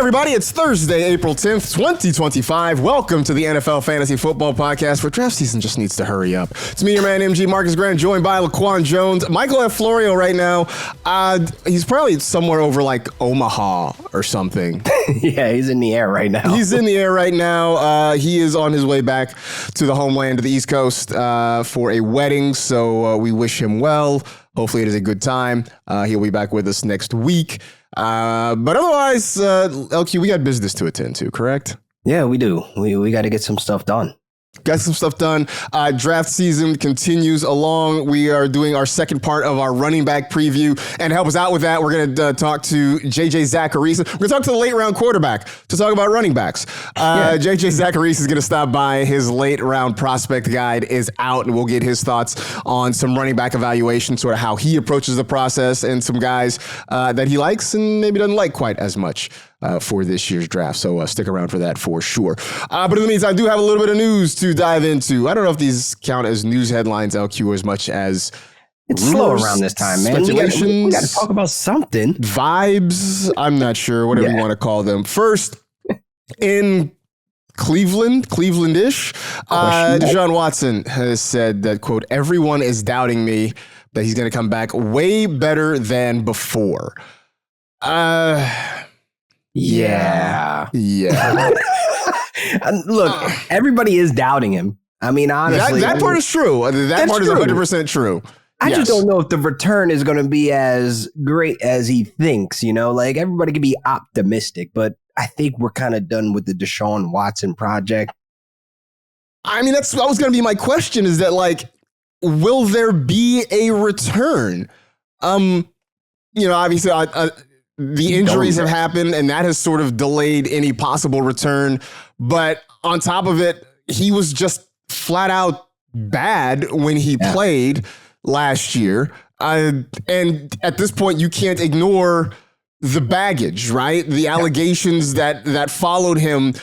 everybody, it's Thursday, April 10th, 2025. Welcome to the NFL Fantasy Football Podcast, where draft season just needs to hurry up. It's me, your man, MG Marcus Grant, joined by Laquan Jones. Michael F. Florio right now, he's probably somewhere over like Omaha or something. Yeah, he's in the air right now. He's in the air right now. He is on his way back to the homeland, to the East Coast, for a wedding, so we wish him well. Hopefully it is a good time. He'll be back with us next week. But otherwise, LQ, we got business to attend to, correct? Yeah, we do. We got to get some stuff done. Got some stuff done. Draft season continues along. We are doing our second part of our running back preview. And to help us out with that, we're going to talk to Zachariason. We're going to talk to the late round quarterback to talk about running backs. Zachariason is going to stop by. His late round prospect guide is out, and we'll get his thoughts on some running back evaluation, sort of how he approaches the process, and some guys that he likes and maybe doesn't like quite as much for this year's draft. So stick around for that for sure. But in the meantime, I do have a little bit of news to dive into. I don't know if these count as news headlines, LQ, as much as it's slow around this time, man. We got to talk about something. Vibes. I'm not sure, whatever you want to call them. First, in Cleveland-ish, Deshaun Watson has said that, quote, everyone is doubting me, that he's going to come back way better than before. Yeah. Look, everybody is doubting him. I mean, honestly. That part is true. That part is 100% true. I just don't know if the return is going to be as great as he thinks, you know? Like, everybody can be optimistic, but I think we're kind of done with the Deshaun Watson project. I mean, that was going to be my question, is that, like, will there be a return? Obviously, the injuries have happened, and that has sort of delayed any possible return. But on top of it, he was just flat out bad when he played last year. And at this point, you can't ignore the baggage, right? The allegations that followed him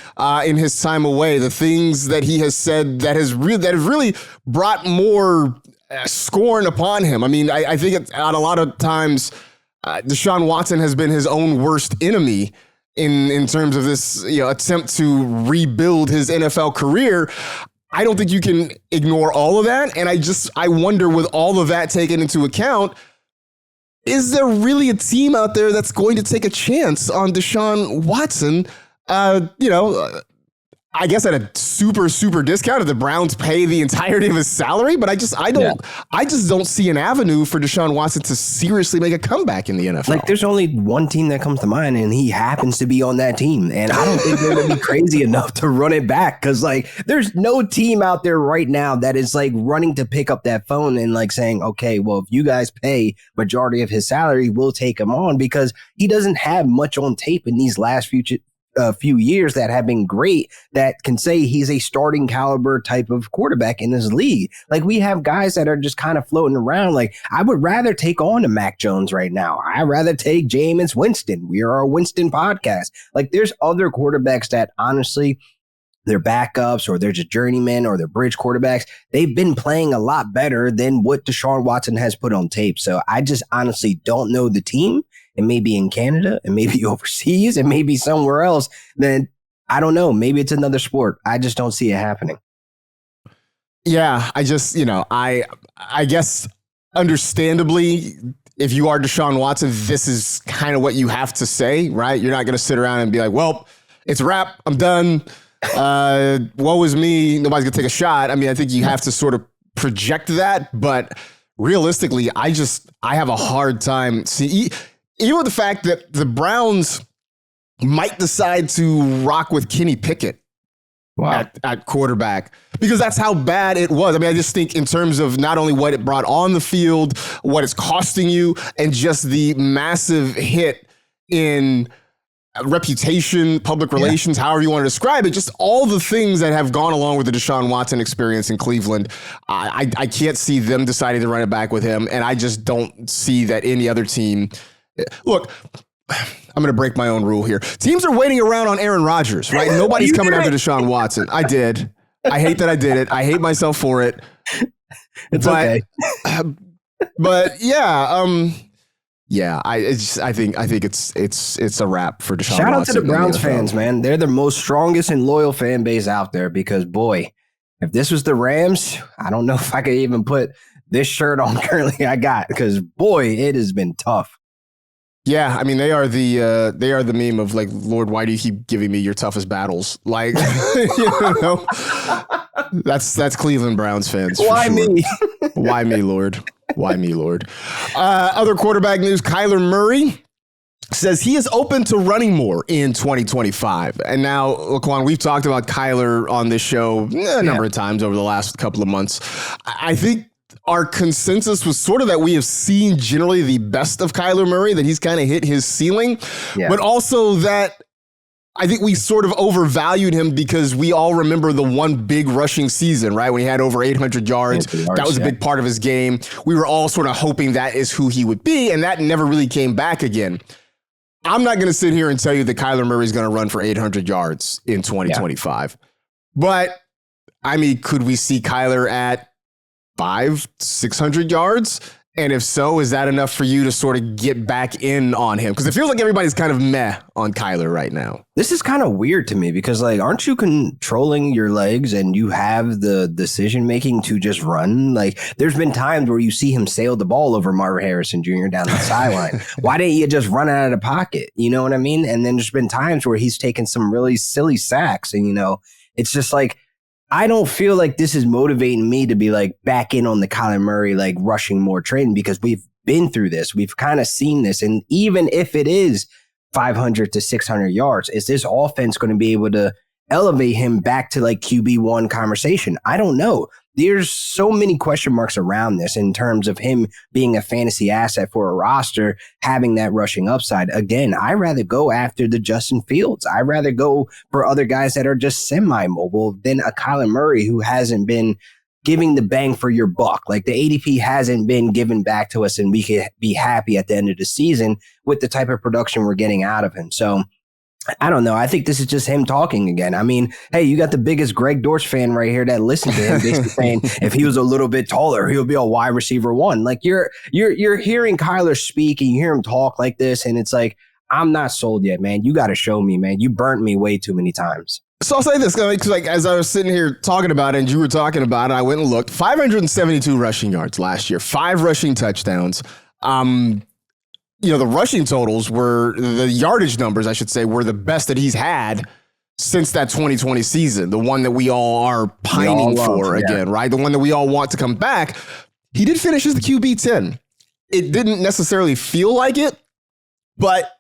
in his time away, the things that he has said that have really brought more scorn upon him. I mean, I think a lot of times, Deshaun Watson has been his own worst enemy in terms of this attempt to rebuild his NFL career. I don't think you can ignore all of that. And I wonder, with all of that taken into account, is there really a team out there that's going to take a chance on Deshaun Watson? I guess at a super, super discount if the Browns pay the entirety of his salary, but I just don't see an avenue for Deshaun Watson to seriously make a comeback in the NFL. Like, there's only one team that comes to mind, and he happens to be on that team. And I don't think they're going to be crazy enough to run it back, because, like, there's no team out there right now that is, like, running to pick up that phone and, like, saying, okay, well, if you guys pay majority of his salary, we'll take him on, because he doesn't have much on tape in these last few years that have been great that can say he's a starting caliber type of quarterback in this league. Like, we have guys that are just kind of floating around. Like, I would rather take on a Mac Jones right now. I'd rather take Jameis Winston. We are a Winston podcast. Like, there's other quarterbacks that honestly, they're backups or they're just journeymen or they're bridge quarterbacks. They've been playing a lot better than what Deshaun Watson has put on tape. So I just honestly don't know the team. And maybe in Canada, and maybe overseas, and maybe somewhere else, then I don't know. Maybe it's another sport. I just don't see it happening. Yeah, I just, I guess understandably, if you are Deshaun Watson, this is kind of what you have to say, right? You're not going to sit around and be like, well, it's a wrap. I'm done. Woe is me. Nobody's going to take a shot. I mean, I think you have to sort of project that. But realistically, I have a hard time seeing. Even with the fact that the Browns might decide to rock with Kenny Pickett at quarterback, because that's how bad it was. I mean, I just think in terms of not only what it brought on the field, what it's costing you, and just the massive hit in reputation, public relations, however you want to describe it, just all the things that have gone along with the Deshaun Watson experience in Cleveland. I can't see them deciding to run it back with him, and I just don't see that any other team. Look, I'm going to break my own rule here. Teams are waiting around on Aaron Rodgers, right? Nobody's coming after Deshaun Watson. I did. I hate that I did it. I hate myself for it. Okay. But yeah, Yeah, I think it's a wrap for Deshaun Shout out Watson to the Browns NFL. fans, man. They're the most strongest and loyal fan base out there because, boy, if this was the Rams, I don't know if I could even put this shirt on currently I got because, boy, it has been tough. Yeah, I mean they are the meme of like, Lord, why do you keep giving me your toughest battles? Like, you know, that's Cleveland Browns fans. Why for sure. me? Why me, Lord? Why me, Lord? Other quarterback news: Kyler Murray says he is open to running more in 2025. And now, Laquan, we've talked about Kyler on this show a number of times over the last couple of months. I think our consensus was sort of that we have seen generally the best of Kyler Murray, that he's kind of hit his ceiling, but also that I think we sort of overvalued him because we all remember the one big rushing season, right? When he had over 800 yards. That was a big part of his game. We were all sort of hoping that is who he would be, and that never really came back again. I'm not going to sit here and tell you that Kyler Murray is going to run for 800 yards in 2025. But, I mean, could we see Kyler at 500-600 yards? And if so, is that enough for you to sort of get back in on him? Because it feels like everybody's kind of meh on Kyler right now. This is kind of weird to me because, like, aren't you controlling your legs and you have the decision making to just run? Like, there's been times where you see him sail the ball over Marvin Harrison Jr. down the sideline. Why didn't you just run out of the pocket? You know what I mean? And then there's been times where he's taken some really silly sacks, and, you know, it's just like, I don't feel like this is motivating me to be like back in on the Kyler Murray, like rushing more training, because we've been through this. We've kind of seen this. And even if it is 500 to 600 yards, is this offense going to be able to elevate him back to like QB1 conversation? I don't know. There's so many question marks around this in terms of him being a fantasy asset for a roster, having that rushing upside. Again, I'd rather go after the Justin Fields. I'd rather go for other guys that are just semi-mobile than a Kyler Murray who hasn't been giving the bang for your buck. Like, the ADP hasn't been given back to us, and we could be happy at the end of the season with the type of production we're getting out of him. So I don't know. I think this is just him talking again. I mean, hey, you got the biggest Greg Dortch fan right here that listened to him basically saying if he was a little bit taller, he'll be a wide receiver one. Like, you're hearing Kyler speak and you hear him talk like this, and it's like, I'm not sold yet, man. You got to show me, man. You burnt me way too many times. So I'll say this, like as I was sitting here talking about it and you were talking about it, I went and looked. 572 rushing yards last year, 5 rushing touchdowns. You know, the rushing totals were, the yardage numbers, I should say, were the best that he's had since that 2020 season, the one that we all are pining for again, right? The one that we all want to come back. He did finish as the QB 10. It didn't necessarily feel like it, but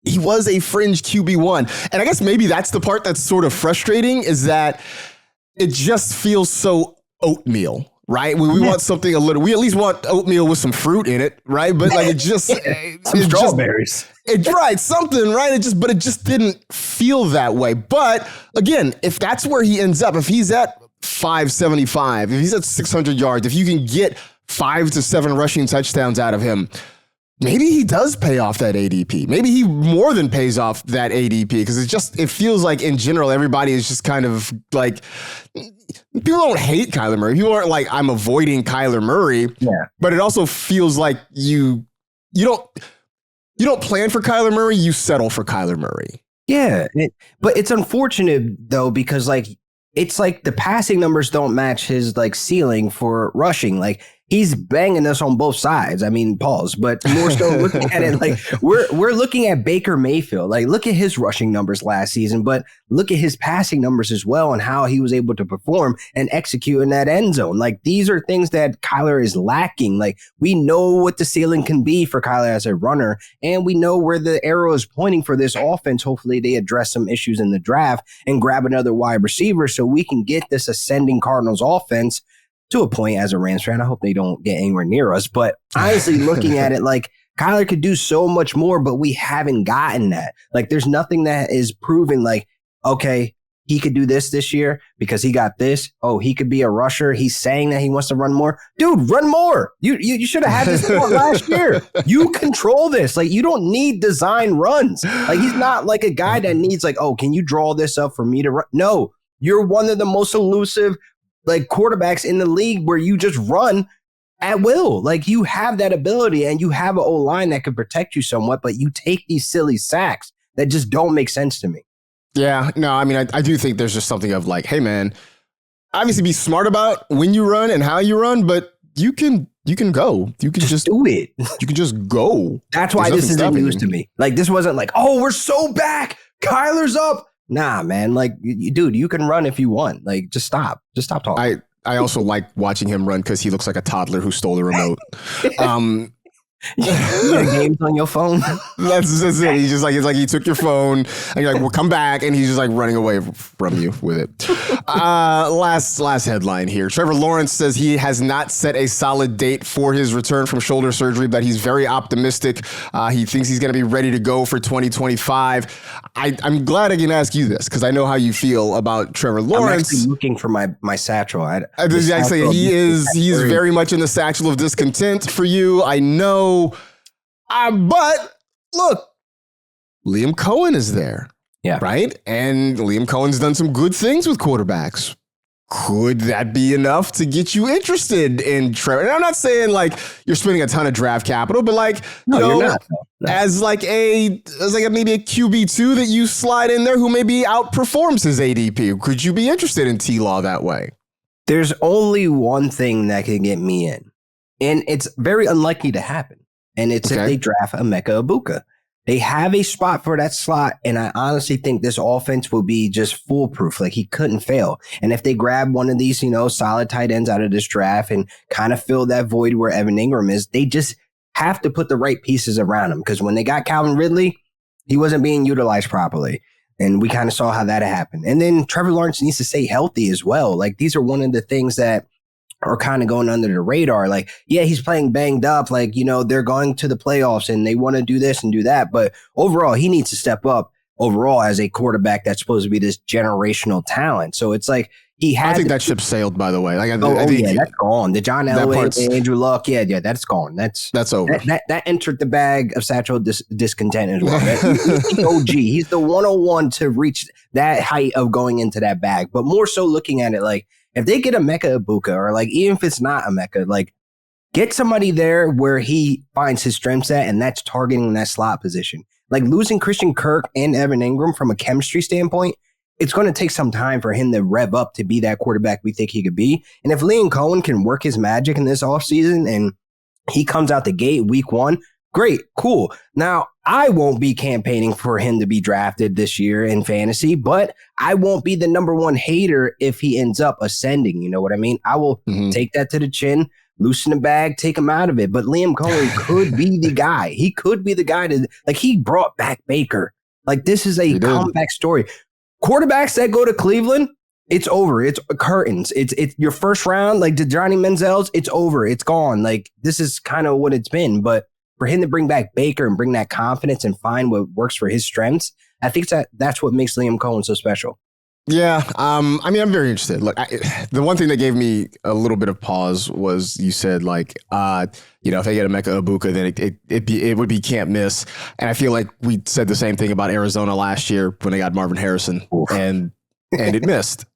he was a fringe QB1. And I guess maybe that's the part that's sort of frustrating, is that it just feels so oatmeal. Right? We want something a little, we at least want oatmeal with some fruit in it, right? But like, it just, some strawberries. Right, something, right? But it just didn't feel that way. But again, if that's where he ends up, if he's at 575, if he's at 600 yards, if you can get 5 to 7 rushing touchdowns out of him, maybe he does pay off that ADP. Maybe he more than pays off that ADP, because it feels like in general, everybody is just kind of like, people don't hate Kyler Murray. People aren't like, I'm avoiding Kyler Murray. Yeah. But it also feels like you don't plan for Kyler Murray, you settle for Kyler Murray. Yeah. But it's unfortunate though, because like, it's like the passing numbers don't match his like ceiling for rushing. Like, he's banging us on both sides. I mean, pause, but more so looking at it like we're looking at Baker Mayfield. Like, look at his rushing numbers last season, but look at his passing numbers as well and how he was able to perform and execute in that end zone. Like, these are things that Kyler is lacking. Like, we know what the ceiling can be for Kyler as a runner, and we know where the arrow is pointing for this offense. Hopefully they address some issues in the draft and grab another wide receiver so we can get this ascending Cardinals offense to a point. As a Rams fan, I hope they don't get anywhere near us. But honestly, looking at it, like, Kyler could do so much more, but we haven't gotten that. Like, there's nothing that is proven like, okay, he could do this year because he got this. Oh, he could be a rusher. He's saying that he wants to run more. Dude, run more. You should have had this last year. You control this. Like, you don't need design runs. Like, he's not like a guy that needs like, oh, can you draw this up for me to run? No, you're one of the most elusive like quarterbacks in the league where you just run at will. Like, you have that ability and you have an O-line that could protect you somewhat, but you take these silly sacks that just don't make sense to me. Yeah, no, I mean, I do think there's just something of like, hey, man, obviously be smart about when you run and how you run, but you can go. You can just do it. You can just go. That's why this isn't news to me. Like, this wasn't like, oh, we're so back. Kyler's up. Nah, man. Like, dude, you can run if you want. Like, just stop. Just stop talking. I also like watching him run because he looks like a toddler who stole the remote. You got games on your phone. That's it. He's just like, it's like he took your phone and you're like, well, come back. And he's just like running away from you with it. Last headline here. Trevor Lawrence says he has not set a solid date for his return from shoulder surgery, but he's very optimistic. He thinks he's going to be ready to go for 2025. I'm glad I can ask you this because I know how you feel about Trevor Lawrence. I'm actually looking for my satchel. He's very much in the satchel of discontent for you. I know. But look, Liam Cohen is there. Yeah. Right? And Liam Cohen's done some good things with quarterbacks. Could that be enough to get you interested in Trevor? And I'm not saying like you're spending a ton of draft capital, but like, you're not. No. As maybe a QB2 that you slide in there who maybe outperforms his ADP. Could you be interested in T-Law that way? There's only one thing that can get me in, and it's very unlikely to happen. And it's if they draft Emeka Egbuka. They have a spot for that slot, and I honestly think this offense will be just foolproof. Like, he couldn't fail. And if they grab one of these, solid tight ends out of this draft and kind of fill that void where Evan Ingram is, they just have to put the right pieces around him. Because when they got Calvin Ridley, he wasn't being utilized properly. And we kind of saw how that happened. And then Trevor Lawrence needs to stay healthy as well. Like, these are one of the things that are kind of going under the radar. Like, yeah, he's playing banged up. Like, they're going to the playoffs and they want to do this and do that. But overall, he needs to step up overall as a quarterback that's supposed to be this generational talent. So it's like he has. I think that ship sailed, by the way. Like, I think that's gone. The John Elway, Andrew Luck, yeah, that's gone. That's over. That entered the bag of satchel discontent as well. He's the OG. He's the 101 to reach that height of going into that bag. But more so looking at it like, if they get Emeka Egbuka, or like even if it's not Emeka, like get somebody there where he finds his strengths at, and that's targeting that slot position. Like losing Christian Kirk and Evan Ingram from a chemistry standpoint, it's going to take some time for him to rev up to be that quarterback we think he could be. And if Liam Cohen can work his magic in this offseason and he comes out the gate week 1, great, cool. Now, I won't be campaigning for him to be drafted this year in fantasy, but I won't be the number one hater if he ends up ascending. You know what I mean? I will take that to the chin, loosen the bag, take him out of it. But Liam Cohen could be the guy. He could be the guy to, like, he brought back Baker. Like, this is a comeback story. Quarterbacks that go to Cleveland, it's over. It's curtains. It's your first round, like Johnny Manziel's, it's over. It's gone. Like, this is kind of what it's been. But for him to bring back Baker and bring that confidence and find what works for his strengths, I think that's what makes Liam Cohen so special. Yeah, I mean, I'm very interested. Look, the one thing that gave me a little bit of pause was you said, like, if they get Emeka Egbuka, then it would be can't miss. And I feel like we said the same thing about Arizona last year when they got Marvin Harrison, and it missed.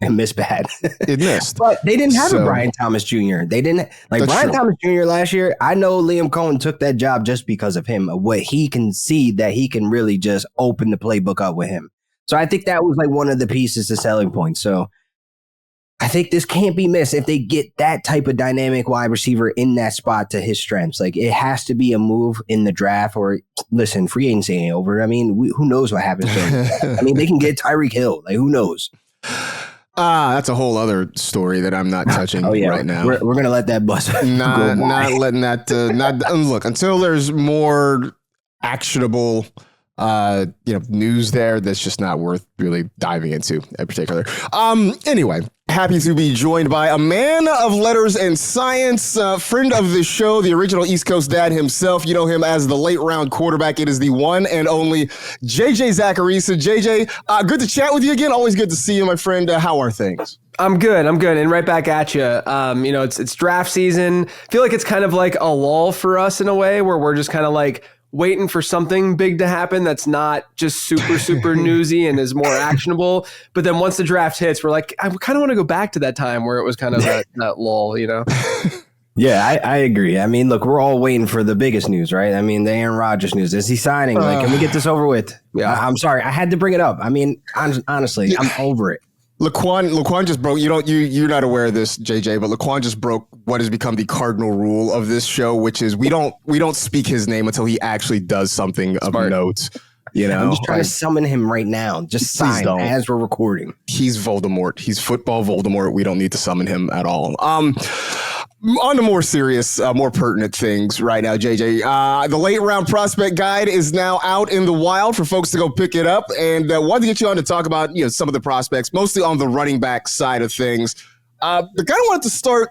It missed bad. It missed. But they didn't have a Brian Thomas Jr. They didn't Brian Thomas Jr. last year. I know Liam Cohen took that job just because of him, what he can see that he can really just open the playbook up with him. So I think that was like one of the pieces, the selling points. So I think this can't be missed if they get that type of dynamic wide receiver in that spot to his strengths. Like, it has to be a move in the draft, or listen, free agency ain't over. I mean, who knows what happens to him? I mean, they can get Tyreek Hill. Like, who knows? That's a whole other story that I'm not touching right now. We're going to let that bust. Not letting that, look, until there's more actionable news there, that's just not worth really diving into in particular. Anyway, happy to be joined by a man of letters and science, friend of the show, the original East Coast dad himself. You know him as the late round quarterback. It is the one and only JJ Zachariason. JJ, good to chat with you again. Always good to see you, my friend. How are things? I'm good. And right back at you. It's draft season. I feel like it's kind of like a lull for us in a way where we're just kind of like waiting for something big to happen that's not just super newsy and is more actionable. But then once the draft hits, we're like, I kind of want to go back to that time where it was kind of that lull, Yeah, I agree. I mean, look, we're all waiting for the biggest news, right? I mean, the Aaron Rodgers news. Is he signing? Like, can we get this over with? Yeah, I'm sorry. I had to bring it up. I mean, honestly, I'm over it. Laquan just broke. You're not aware of this, JJ, but Laquan just broke what has become the cardinal rule of this show, which is we don't speak his name until he actually does something of note. You know, I'm just trying to summon him right now. Just sign as we're recording. He's Voldemort. He's football Voldemort. We don't need to summon him at all. On to more serious, more pertinent things right now, JJ. The late round prospect guide is now out in the wild for folks to go pick it up. And wanted to get you on to talk about some of the prospects, mostly on the running back side of things. But kind of wanted to start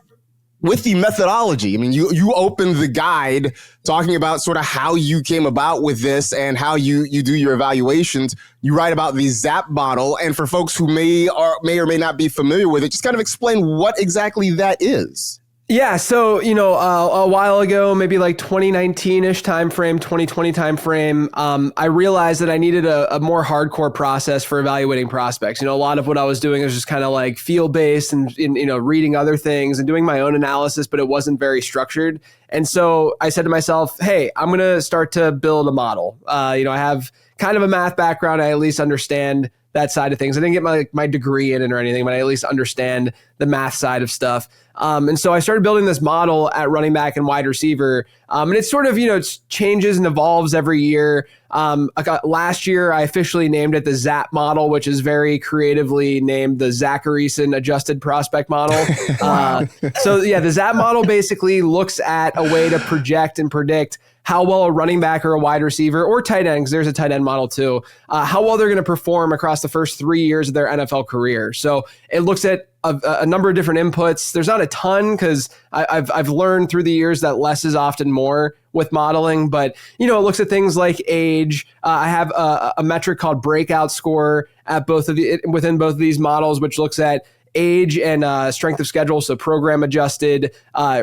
with the methodology. I mean, you opened the guide talking about sort of how you came about with this and how you do your evaluations. You write about the ZAP model. And for folks who may or may not be familiar with it, just kind of explain what exactly that is. Yeah, so, a while ago, maybe like 2019-ish timeframe, 2020 timeframe, I realized that I needed a more hardcore process for evaluating prospects. A lot of what I was doing was just kind of like field-based and, reading other things and doing my own analysis, but it wasn't very structured. And so I said to myself, hey, I'm going to start to build a model. I have kind of a math background. I at least understand that side of things. I didn't get my degree in it or anything, but I at least understand the math side of stuff. And so I started building this model at running back and wide receiver. And it's sort of, it changes and evolves every year. Last year, I officially named it the ZAP model, which is very creatively named the Zachariason adjusted prospect model. The ZAP model basically looks at a way to project and predict how well a running back or a wide receiver or tight end, because there's a tight end model too, how well they're going to perform across the first 3 years of their NFL career. So it looks at a number of different inputs. There's not a ton because I've learned through the years that less is often more with modeling, but it looks at things like age. I have a metric called breakout score at within both of these models, which looks at age and strength of schedule, so program adjusted,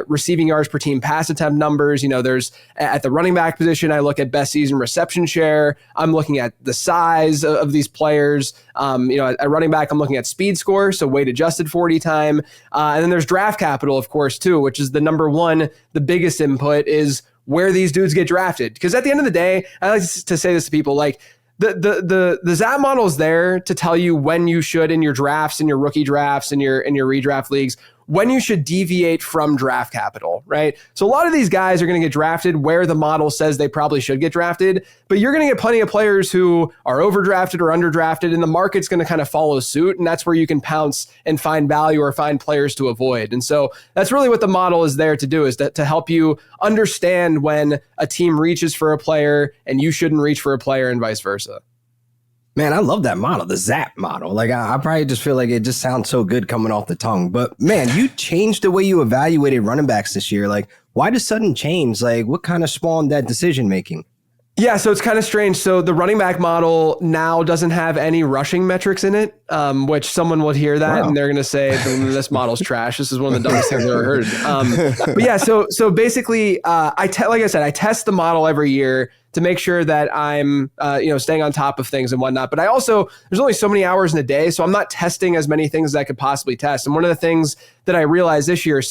receiving yards per team pass attempt numbers. There's at the running back position, I look at best season reception share. I'm looking at the size of these players. At running back, I'm looking at speed score, so weight adjusted 40 time. And then there's draft capital, of course, too, which is the number one, the biggest input is where these dudes get drafted. Because at the end of the day, I like to say this to people, like, the ZAP model is there to tell you when you should in your drafts, in your rookie drafts, in your redraft leagues, when you should deviate from draft capital, right? So a lot of these guys are going to get drafted where the model says they probably should get drafted, but you're going to get plenty of players who are overdrafted or underdrafted, and the market's going to kind of follow suit, and that's where you can pounce and find value or find players to avoid. And so that's really what the model is there to do, is to help you understand when a team reaches for a player and you shouldn't reach for a player and vice versa. Man, I love that model, the ZAP model. Like, I probably just feel like it just sounds so good coming off the tongue. But, man, you changed the way you evaluated running backs this year. Like, why the sudden change? Like, what kind of spawned that decision-making? Yeah, so it's kind of strange. So the running back model now doesn't have any rushing metrics in it, which someone would hear that and they're going to say, this model's trash. This is one of the dumbest things I've ever heard. But yeah, so basically, like I said, I test the model every year to make sure that I'm, staying on top of things and whatnot. But there's only so many hours in a day, so I'm not testing as many things as I could possibly test. And one of the things that I realized this year,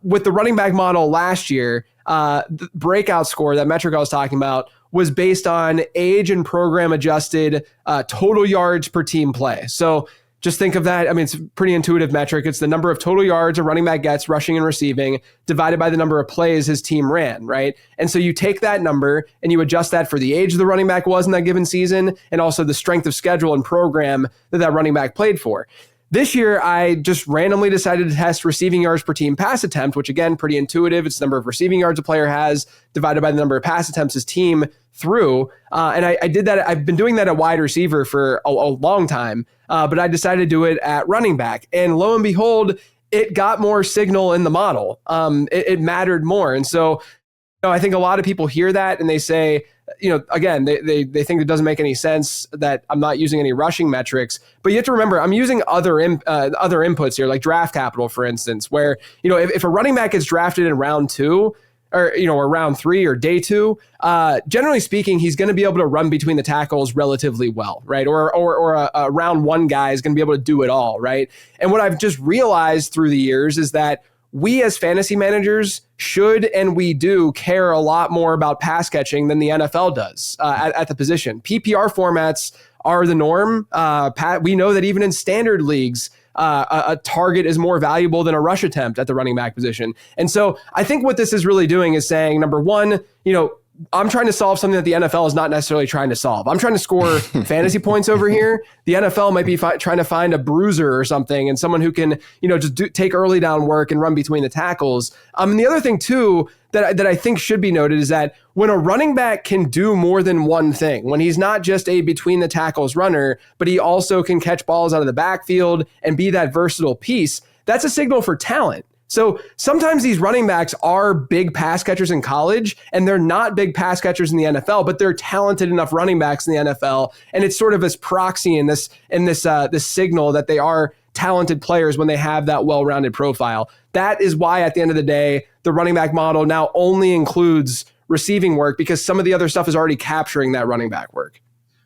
with the running back model last year, the breakout score, that metric I was talking about, was based on age and program adjusted total yards per team play. So just think of that. I mean, it's a pretty intuitive metric. It's the number of total yards a running back gets rushing and receiving divided by the number of plays his team ran, right? And so you take that number and you adjust that for the age the running back was in that given season and also the strength of schedule and program that running back played for. This year, I just randomly decided to test receiving yards per team pass attempt, which again, pretty intuitive. It's the number of receiving yards a player has divided by the number of pass attempts his team threw. And I did that. I've been doing that at wide receiver for a long time, but I decided to do it at running back. And lo and behold, it got more signal in the model. It mattered more. And so I think a lot of people hear that and they say, again, they think it doesn't make any sense that I'm not using any rushing metrics. But you have to remember, I'm using other inputs here, like draft capital, for instance, where, if a running back gets drafted in round 2 or round 3 or day 2, generally speaking, he's going to be able to run between the tackles relatively well, right? Or a round 1 guy is going to be able to do it all, right? And what I've just realized through the years is that we as fantasy managers should and we do care a lot more about pass catching than the NFL does at the position. PPR formats are the norm. We know that even in standard leagues, a target is more valuable than a rush attempt at the running back position. And so I think what this is really doing is saying, number one, I'm trying to solve something that the NFL is not necessarily trying to solve. I'm trying to score fantasy points over here. The NFL might be trying to find a bruiser or something and someone who can, just take early down work and run between the tackles. And the other thing too, that I think should be noted is that when a running back can do more than one thing, when he's not just a between the tackles runner, but he also can catch balls out of the backfield and be that versatile piece, that's a signal for talent. So sometimes these running backs are big pass catchers in college, and they're not big pass catchers in the NFL, but they're talented enough running backs in the NFL. And it's sort of this proxy and this signal that they are talented players when they have that well-rounded profile. That is why at the end of the day, the running back model now only includes receiving work, because some of the other stuff is already capturing that running back work.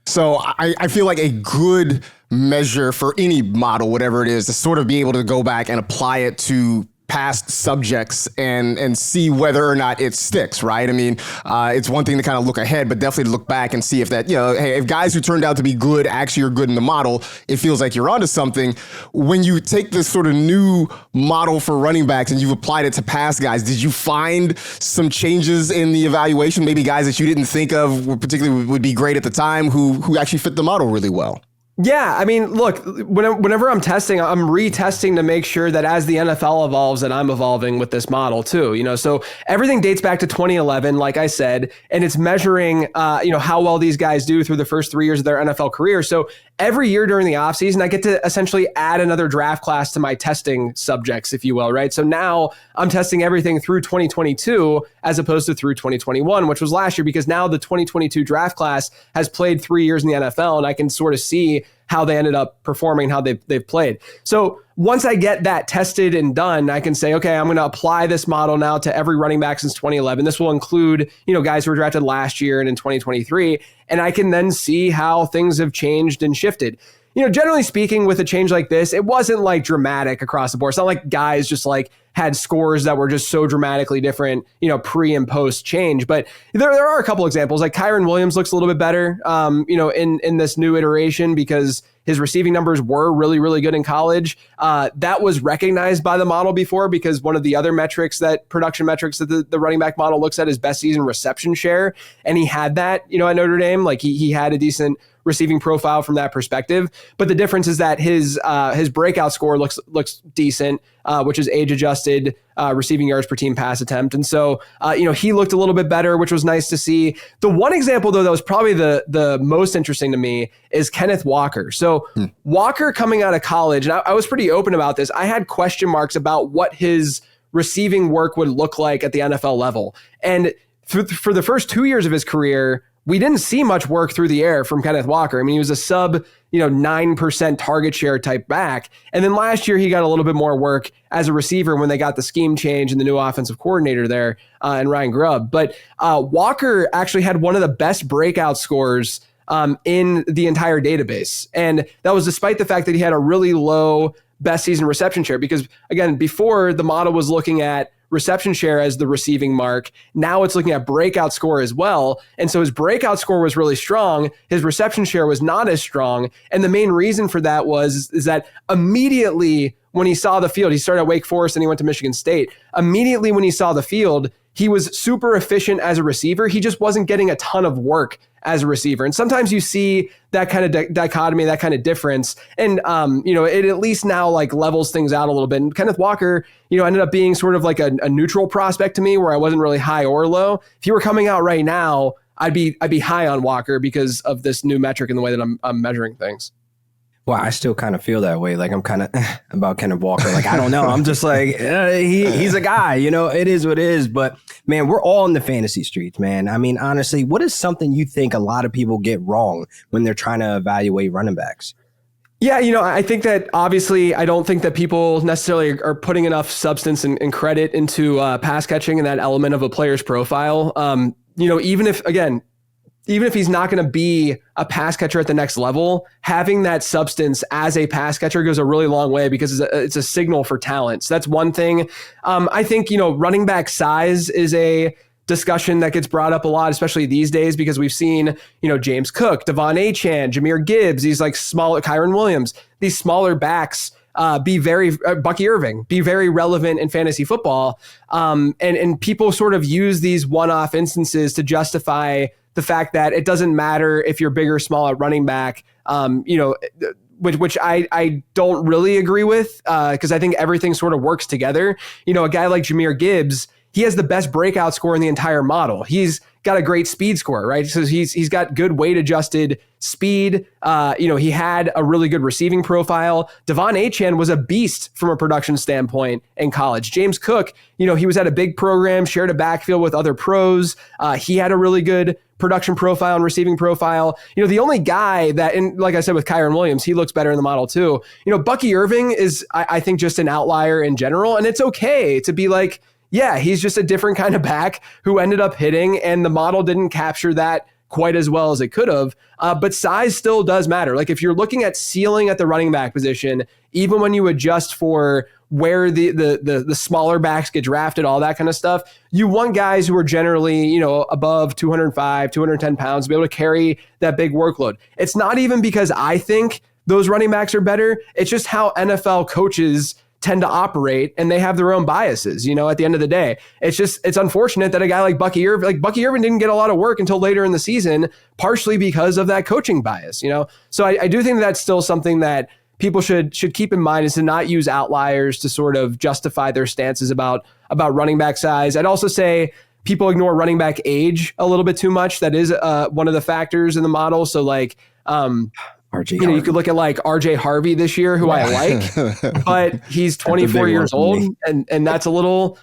So I feel like a good measure for any model, whatever it is, to sort of be able to go back and apply it to past subjects and see whether or not it sticks, right? I mean, it's one thing to kind of look ahead, but definitely to look back and see if that, hey, if guys who turned out to be good actually are good in the model, it feels like you're onto something. When you take this sort of new model for running backs and you've applied it to past guys, did you find some changes in the evaluation? Maybe guys that you didn't think of particularly would be great at the time who actually fit the model really well? Yeah, I mean, look, whenever I'm testing, I'm retesting to make sure that as the NFL evolves, that I'm evolving with this model too. So everything dates back to 2011, like I said, and it's measuring, how well these guys do through the first 3 years of their NFL career. So every year during the offseason, I get to essentially add another draft class to my testing subjects, if you will, right? So now I'm testing everything through 2022 as opposed to through 2021, which was last year, because now the 2022 draft class has played 3 years in the NFL, and I can sort of see how they ended up performing, how they've played. So once I get that tested and done, I can say, okay, I'm going to apply this model now to every running back since 2011. This will include, guys who were drafted last year and in 2023. And I can then see how things have changed and shifted. Generally speaking, with a change like this, it wasn't like dramatic across the board. It's not like guys just like had scores that were just so dramatically different, pre and post change. But there are a couple examples. Like Kyron Williams looks a little bit better, in this new iteration, because his receiving numbers were really, really good in college. That was recognized by the model before, because one of the other production metrics that the running back model looks at is best season reception share. And he had that, at Notre Dame. Like he had a decent receiving profile from that perspective. But the difference is that his breakout score looks decent, which is age adjusted receiving yards per team pass attempt. And so, he looked a little bit better, which was nice to see. The one example, though, that was probably the most interesting to me is Kenneth Walker. So Walker coming out of college, and I was pretty open about this. I had question marks about what his receiving work would look like at the NFL level. And for the first 2 years of his career, we didn't see much work through the air from Kenneth Walker. I mean, he was a sub 9% target share type back. And then last year, he got a little bit more work as a receiver when they got the scheme change and the new offensive coordinator there and Ryan Grubb. But Walker actually had one of the best breakout scores in the entire database. And that was despite the fact that he had a really low best season reception share, because again, before the model was looking at reception share as the receiving mark. Now it's looking at breakout score as well. And so his breakout score was really strong. His reception share was not as strong. And the main reason for that is that immediately when he saw the field, he started at Wake Forest and he went to Michigan State. Immediately when he saw the field, he was super efficient as a receiver. He just wasn't getting a ton of work as a receiver. And sometimes you see that kind of dichotomy, that kind of difference. And, it at least now like levels things out a little bit. And Kenneth Walker, ended up being sort of like a neutral prospect to me, where I wasn't really high or low. If he were coming out right now, I'd be high on Walker because of this new metric and the way that I'm measuring things. Well, I still kind of feel that way. Like I'm kind of about Kenneth Walker. Like, I don't know. I'm just like, he's a guy, it is what it is. But man, we're all in the fantasy streets, man. I mean, honestly, what is something you think a lot of people get wrong when they're trying to evaluate running backs? Yeah, I think that obviously I don't think that people necessarily are putting enough substance and credit into pass catching and that element of a player's profile. Even if, again, even if he's not going to be a pass catcher at the next level, having that substance as a pass catcher goes a really long way because it's a signal for talent. So that's one thing. I think, running back size is a discussion that gets brought up a lot, especially these days, because we've seen, James Cook, Devon Achane, Jahmyr Gibbs, these like smaller, Kyron Williams, these smaller backs, Bucky Irving, be very relevant in fantasy football. And people sort of use these one-off instances to justify the fact that it doesn't matter if you're big or small at running back, which I don't really agree with, because I think everything sort of works together. A guy like Jahmyr Gibbs, he has the best breakout score in the entire model. He's got a great speed score, right? So he's got good weight adjusted speed. He had a really good receiving profile. Devon Achane was a beast from a production standpoint in college. James Cook, he was at a big program, shared a backfield with other pros. He had a really good production profile and receiving profile. The only guy that, and like I said with Kyron Williams, he looks better in the model too. Bucky Irving is, I think, just an outlier in general, and it's okay to be like, yeah, he's just a different kind of back who ended up hitting, and the model didn't capture that quite as well as it could have. But size still does matter. Like if you're looking at ceiling at the running back position, even when you adjust for where the smaller backs get drafted, all that kind of stuff, you want guys who are generally, above 205, 210 pounds to be able to carry that big workload. It's not even because I think those running backs are better. It's just how NFL coaches tend to operate, and they have their own biases, at the end of the day. It's unfortunate that a guy like Bucky Irving didn't get a lot of work until later in the season, partially because of that coaching bias, So I do think that's still something that people should keep in mind, is to not use outliers to sort of justify their stances about running back size. I'd also say people ignore running back age a little bit too much. That is one of the factors in the model. So like, RJ, you could look at like RJ Harvey this year, who I like, but he's 24 years old, and that's a little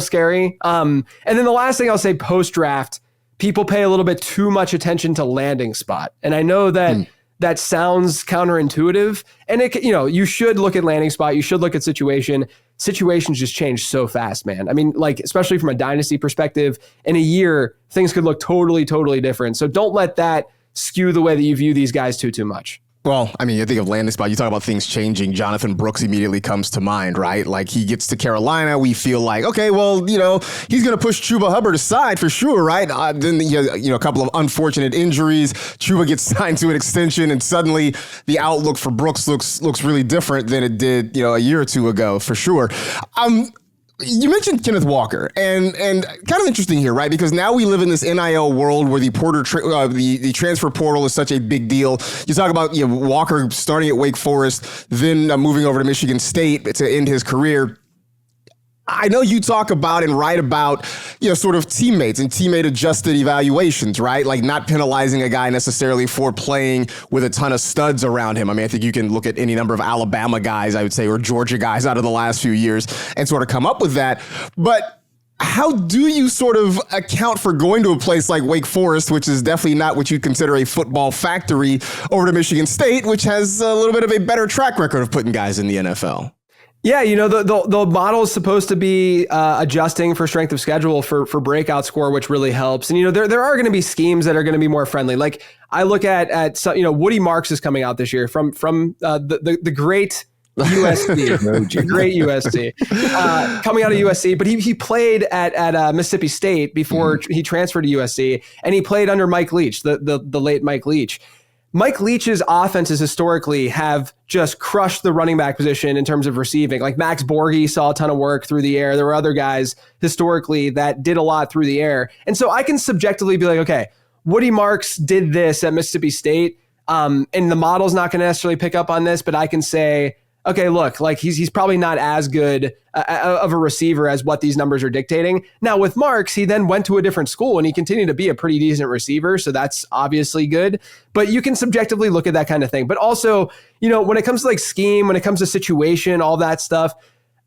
scary. And then the last thing I'll say, post draft, people pay a little bit too much attention to landing spot, and I know that that sounds counterintuitive, and you should look at landing spot, you should look at situation. Situations just change so fast, man. I mean, like especially from a dynasty perspective, in a year things could look totally different. So don't let that skew the way that you view these guys too much. Well, I mean, you think of landing spot, you talk about things changing. Jonathan Brooks immediately comes to mind, right? Like he gets to Carolina, we feel like, okay, well, he's going to push Chuba Hubbard aside for sure, right? Then a couple of unfortunate injuries. Chuba gets signed to an extension, and suddenly the outlook for Brooks looks really different than it did, a year or two ago, for sure. You mentioned Kenneth Walker, and kind of interesting here, right? Because now we live in this NIL world where the the transfer portal is such a big deal. You talk about Walker starting at Wake Forest, then moving over to Michigan State to end his career. I know you talk about and write about, sort of teammates and teammate adjusted evaluations, right? Like not penalizing a guy necessarily for playing with a ton of studs around him. I mean, I think you can look at any number of Alabama guys, I would say, or Georgia guys out of the last few years and sort of come up with that. But how do you sort of account for going to a place like Wake Forest, which is definitely not what you'd consider a football factory, over to Michigan State, which has a little bit of a better track record of putting guys in the NFL? Yeah, the model is supposed to be adjusting for strength of schedule for breakout score, which really helps. And there are going to be schemes that are going to be more friendly. Like I look at some, Woody Marks is coming out this year from the great USC, great USC, coming out of USC. But he played at Mississippi State before he transferred to USC, and he played under Mike Leach, the late Mike Leach. Mike Leach's offenses historically have just crushed the running back position in terms of receiving. Like Max Borghi saw a ton of work through the air. There were other guys historically that did a lot through the air. And so I can subjectively be like, okay, Woody Marks did this at Mississippi State, and the model's not going to necessarily pick up on this, but I can say, okay, look, like he's probably not as good of a receiver as what these numbers are dictating. Now with Marks, he then went to a different school and he continued to be a pretty decent receiver. So that's obviously good, but you can subjectively look at that kind of thing. But also, when it comes to like scheme, when it comes to situation, all that stuff,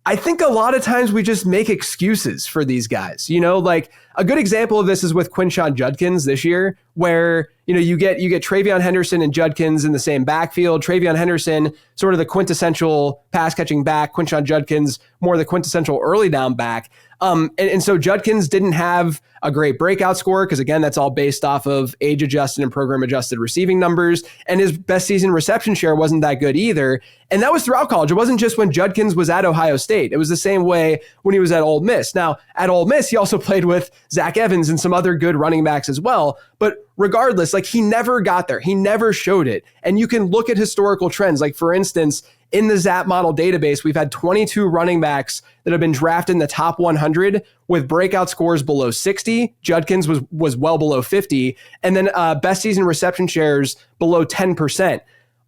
I think a lot of times we just make excuses for these guys. Like a good example of this is with Quinshon Judkins this year, where you get Travion Henderson and Judkins in the same backfield. Travion Henderson, sort of the quintessential pass catching back. Quinshon Judkins, more the quintessential early down back. And so Judkins didn't have a great breakout score because, again, that's all based off of age-adjusted and program-adjusted receiving numbers. And his best season reception share wasn't that good either. And that was throughout college. It wasn't just when Judkins was at Ohio State. It was the same way when he was at Ole Miss. Now, at Ole Miss, he also played with Zach Evans and some other good running backs as well. But regardless, like, he never got there. He never showed it. And you can look at historical trends. Like, for instance, in the ZAP Model database, we've had 22 running backs that have been drafted in the top 100 with breakout scores below 60. Judkins was well below 50. And then best season reception shares below 10%.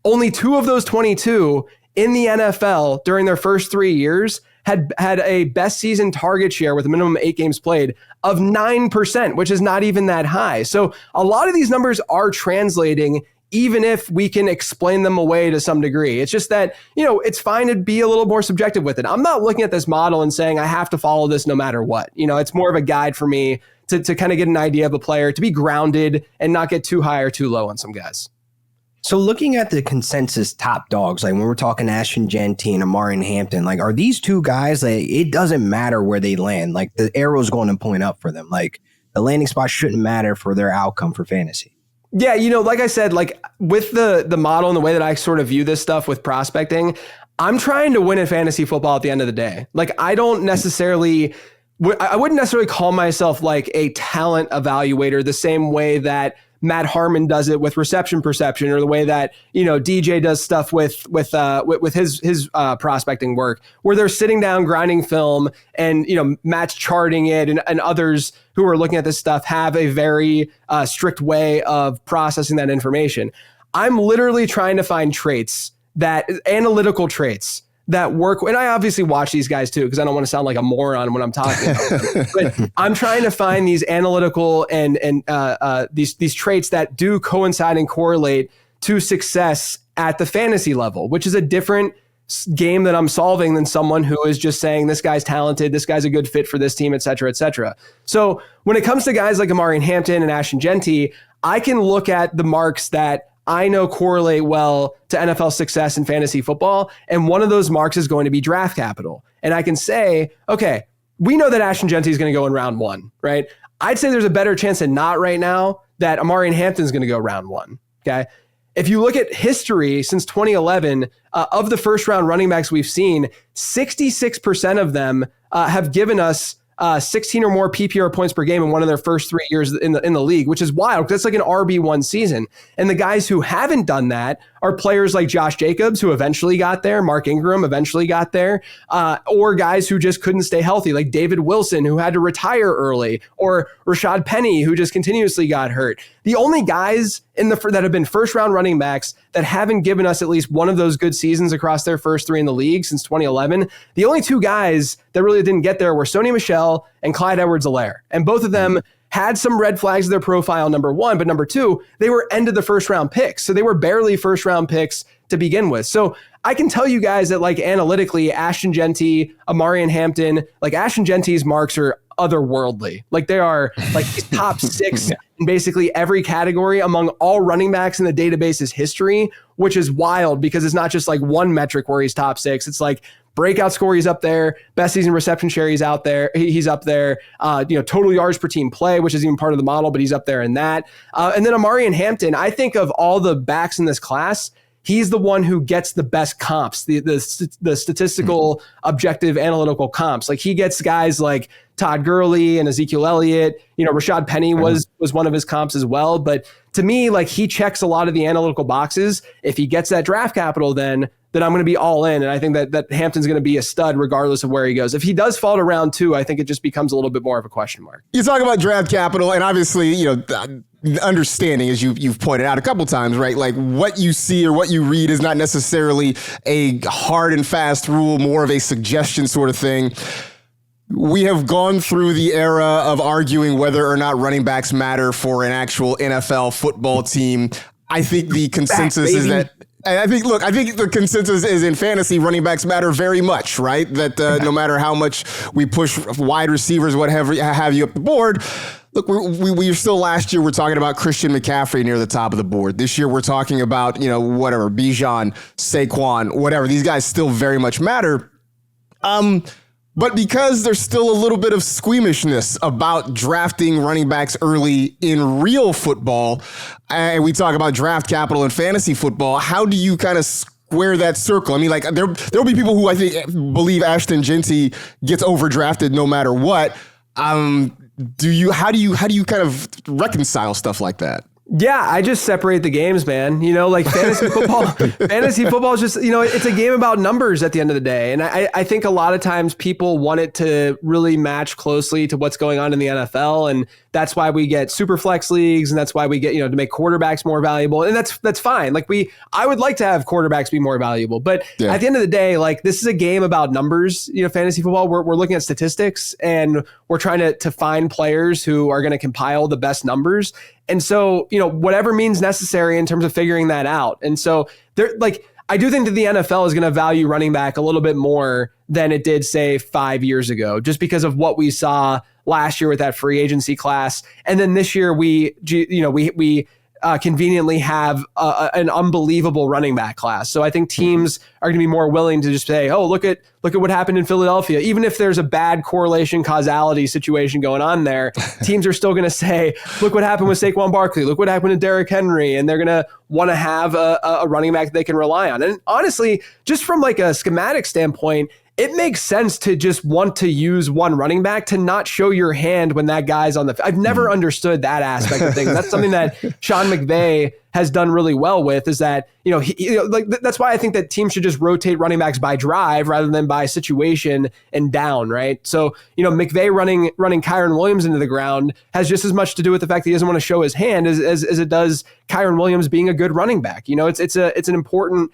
Only 2 of those 22 in the NFL during their first 3 years had a best season target share with a minimum of 8 games played of 9%, which is not even that high. So a lot of these numbers are translating, even if we can explain them away to some degree. It's just that, it's fine to be a little more subjective with it. I'm not looking at this model and saying I have to follow this no matter what. It's more of a guide for me to kind of get an idea of a player, to be grounded and not get too high or too low on some guys. So looking at the consensus top dogs, like when we're talking Ashton Jeanty and Amari Hampton, like, are these two guys, like, it doesn't matter where they land. Like, the arrow's going to point up for them. Like, the landing spot shouldn't matter for their outcome for fantasy. Yeah, like I said, like, with the model and the way that I sort of view this stuff with prospecting, I'm trying to win in fantasy football at the end of the day. Like, I wouldn't necessarily call myself like a talent evaluator the same way that Matt Harmon does it with reception perception, or the way that, DJ does stuff with his prospecting work, where they're sitting down grinding film and, Matt's charting it, and others who are looking at this stuff have a very strict way of processing that information. I'm literally trying to find analytical traits that work. And I obviously watch these guys too, because I don't want to sound like a moron when I'm talking about them. But I'm trying to find these analytical and these traits that do coincide and correlate to success at the fantasy level, which is a different game that I'm solving than someone who is just saying this guy's talented, this guy's a good fit for this team, et cetera, et cetera. So when it comes to guys like Amari Hampton and Ashton Jeanty, I can look at the marks that I know correlate well to NFL success in fantasy football. And one of those marks is going to be draft capital. And I can say, okay, we know that Ashton Jeanty is going to go in round 1, right? I'd say there's a better chance than not right now that Amari Hampton is going to go round 1, okay? If you look at history since 2011, of the first round running backs we've seen, 66% of them have given us 16 or more PPR points per game in one of their first 3 years in the league, which is wild because that's like an RB1 season. And the guys who haven't done that are players like Josh Jacobs, who eventually got there, Mark Ingram eventually got there, or guys who just couldn't stay healthy, like David Wilson, who had to retire early, or Rashad Penny, who just continuously got hurt. The only guys that have been first round running backs that haven't given us at least one of those good seasons across their first 3 in the league since 2011, the only 2 guys that really didn't get there were Sony Michel and Clyde Edwards-Helaire. And both of them had some red flags in their profile, number 1, but number 2, they were end of the first round picks. So they were barely first round picks to begin with. So I can tell you guys that, like, analytically, Ashton Jeanty, Amari Hampton, like, Ashton Jeanty's marks are otherworldly. Like, they are like top 6 in basically every category among all running backs in the database's history, which is wild because it's not just like one metric where he's top 6. It's like breakout score, he's up there. Best season reception share, he's up there. Total yards per team play, which is even part of the model, but he's up there in that. And then Amari Hampton, I think of all the backs in this class, he's the one who gets the best comps, the statistical, objective, analytical comps. Like, he gets guys like Todd Gurley and Ezekiel Elliott. Rashad Penny was one of his comps as well. But to me, like, he checks a lot of the analytical boxes. If he gets that draft capital, then I'm going to be all in. And I think that Hampton's going to be a stud regardless of where he goes. If he does fall to round 2, I think it just becomes a little bit more of a question mark. You talk about draft capital, and obviously, understanding, as you've pointed out a couple times, right? Like, what you see or what you read is not necessarily a hard and fast rule, more of a suggestion sort of thing. We have gone through the era of arguing whether or not running backs matter for an actual NFL football team. I think the consensus is that. I think the consensus is in fantasy, running backs matter very much, right? That no matter how much we push wide receivers, whatever have you up the board, Look, we still last year we're talking about Christian McCaffrey near the top of the board. This year we're talking about, whatever, Bijan, Saquon, whatever. These guys still very much matter. But because there's still a little bit of squeamishness about drafting running backs early in real football, and we talk about draft capital in fantasy football, how do you kind of square that circle? I mean, like there'll be people who I think believe Ashton Genty gets overdrafted no matter what. How do you kind of reconcile stuff like that? Yeah, I just separate the games, man. Like fantasy football is just, it's a game about numbers at the end of the day. And I think a lot of times people want it to really match closely to what's going on in the NFL. And that's why we get super flex leagues. And that's why we get, to make quarterbacks more valuable. And that's fine. Like I would like to have quarterbacks be more valuable. But at the end of the day, like this is a game about numbers, fantasy football. We're looking at statistics and we're trying to find players who are going to compile the best numbers. And so, whatever means necessary in terms of figuring that out. And so I do think that the NFL is going to value running back a little bit more than it did, say, 5 years ago, just because of what we saw last year with that free agency class. And then this year we conveniently have an unbelievable running back class. So I think teams are going to be more willing to just say, oh, look at what happened in Philadelphia. Even if there's a bad correlation causality situation going on there, teams are still going to say, look what happened with Saquon Barkley. Look what happened to Derrick Henry. And they're going to want to have a running back that they can rely on. And honestly, just from like a schematic standpoint, it makes sense to just want to use one running back to not show your hand when that guy's on the field. I've never understood that aspect of things. That's something that Sean McVay has done really well with, is that, that's why I think that teams should just rotate running backs by drive rather than by situation and down, right? So, McVay running Kyron Williams into the ground has just as much to do with the fact that he doesn't want to show his hand as it does Kyron Williams being a good running back. It's an important